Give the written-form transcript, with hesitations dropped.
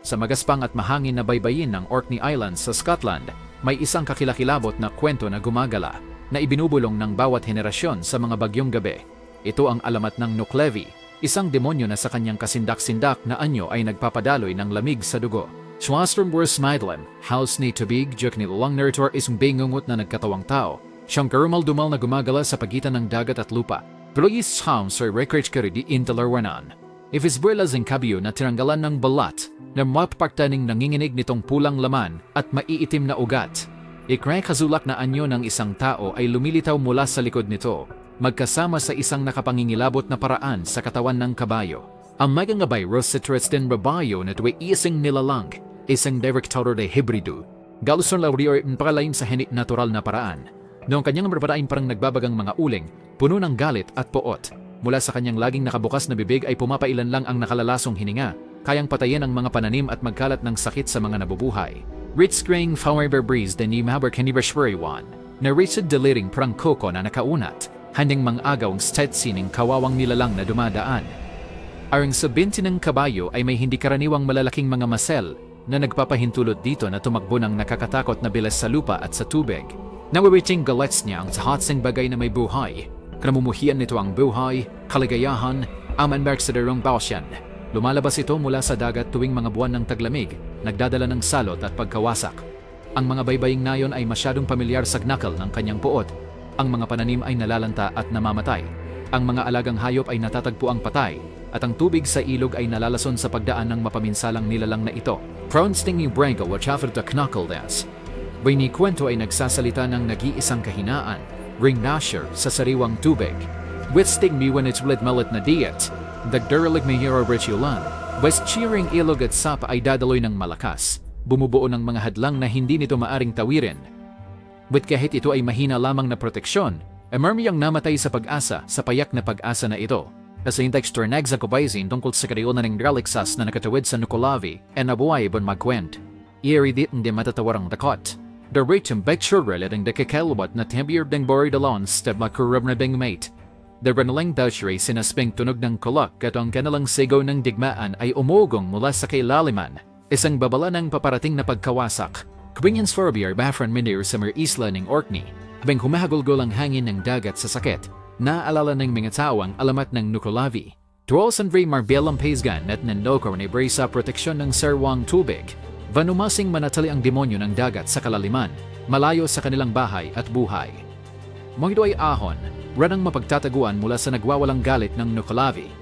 Sa magaspang at mahangin na baybayin ng Orkney Islands sa Scotland, may isang kakilakilabot na kwento na gumagala na ibinubulong ng bawat henerasyon sa mga bagyong gabi. Ito ang alamat ng Nuclevi, isang demonyo na sa kanyang kasindak-sindak na anyo ay nagpapadaloy ng lamig sa dugo. Schwastromburg Smidlem, House ni Tubig, Juk ni Lulang Nurtor isang bingungot na nagkatawang tao. Siyang karumal-dumal na gumagala sa pagitan ng dagat at lupa. Please Hound Sir Records Karidi Intalarwanan. If his brillas ang kabyo na tiranggalan ng balat na mapaktaning nanginginig nitong pulang laman at maiitim na ugat. Ikray kazulak na anyo ng isang tao ay lumilitaw mula sa likod nito, magkasama sa isang nakapangingilabot na paraan sa katawan ng kabayo. Ang magangabay Rositras din babayo na tuwi isang nilalang, isang direktor de hibrido. Galuson laurior impakalaim sa henit natural na paraan. Noong kanyang marpadain parang nagbabagang mga uling, puno ng galit at poot. Mula sa kanyang laging nakabukas na bibig ay pumapailan lang ang nakalalasong hininga, kayang patayin ang mga pananim at magkalat ng sakit sa mga nabubuhay. Ritzkring Fauerber Breeze den Nimaber Kanibashwariwan, na Richard Deliring Prang Koko na nakaunat, handing mang-agaw ang stetsin ng kawawang nilalang na dumadaan. Arang sa binti ng kabayo ay may hindi karaniwang malalaking mga masel na nagpapahintulot dito na tumakbo ng nakakatakot na bilas sa lupa at sa tubig. Nawawiting galets niya ang sahatsing bagay na may buhay. Kanamumuhian nito ang buhay, kaligayahan, amanmerk sa darong bausyan. Lumalabas ito mula sa dagat tuwing mga buwan ng taglamig, nagdadala ng salot at pagkawasak. Ang mga baybaying nayon ay masyadong pamilyar sa gnakal ng kanyang puot. Ang mga pananim ay nalalanta at namamatay. Ang mga alagang hayop ay natatagpo ang patay, at ang tubig sa ilog ay nalalason sa pagdaan ng mapaminsalang nilalang na ito. Pronsting yung brango watch after the knuckle dance. Bini kwento ay nagsasalita ng nag-iisang kahinaan, ring nasher sa sariwang tubig. Withsting me when it's blood melit na diet, dagdaralig may hero ritualan. West cheering ilog at sap ay dadaloy ng malakas, bumubuo ng mga hadlang na hindi nito maaring tawirin. With kahit ito ay mahina lamang na proteksyon, marmiyang namatay sa pag-asa sa payak na pag-asa na ito. Kasi yung texture nagsakubayzin tungkol sa karyonan ng Dralixas na nakatawid sa Nuclevi e nabuhay ibon magkwent. Iiridit hindi matatawarang dakot. The ritum becturel at ang dakakalawat na tembier deng borid alon step makurab na beng mate. The ranalang dashray sinasping tunog ng kulak at ang kanilang sigaw ng digmaan ay umugong mula sa kailaliman. Isang babala ng paparating na pagkawasak. Kwingins Forbier Bafran Minir sa Mer Isla ng Orkney. Habang humahagulgol ang hangin ng dagat sa sakit, naalala ng mga tao ang alamat ng Nuclevi. Tuwal Sandri Marbelang Paisgan at nandokor ni Brisa proteksyon ng sarwang tubig. Vanumasing manatali ang demonyo ng dagat sa kalaliman, malayo sa kanilang bahay at buhay. Mga ito ay ahon, ranang mapagtataguan mula sa nagwawalang galit ng Nuclevi.